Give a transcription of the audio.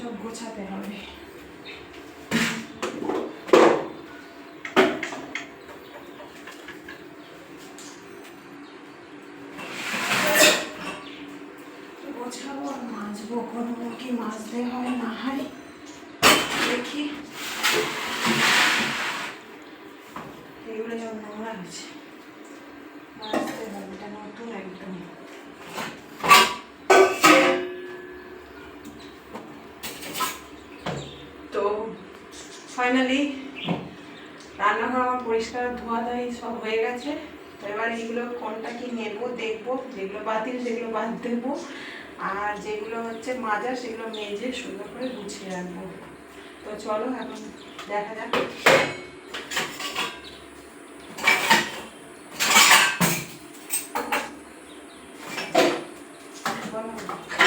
সব গোছাতে হবে। গোছাবো আর মাজবো, করবো কি মাজতে হয় না হয় দেখি। এগুলো যেমন নোংরা হয়েছে, মাজতে হবে, এটা নতুন একদম। তো ফাইনালি রান্নাঘর আমার পরিষ্কার ধোয়া ধাই সব হয়ে গেছে। তো এবার এইগুলো কোনটা কি নেবো দেখবো, যেগুলো বাতিল সেগুলো বাদ দেবো, আর যেগুলো হচ্ছে মাজা সেগুলো মেজে সুন্দর করে গুছিয়ে রাখবো। তো চলো এখন দেখা যাক। বলো।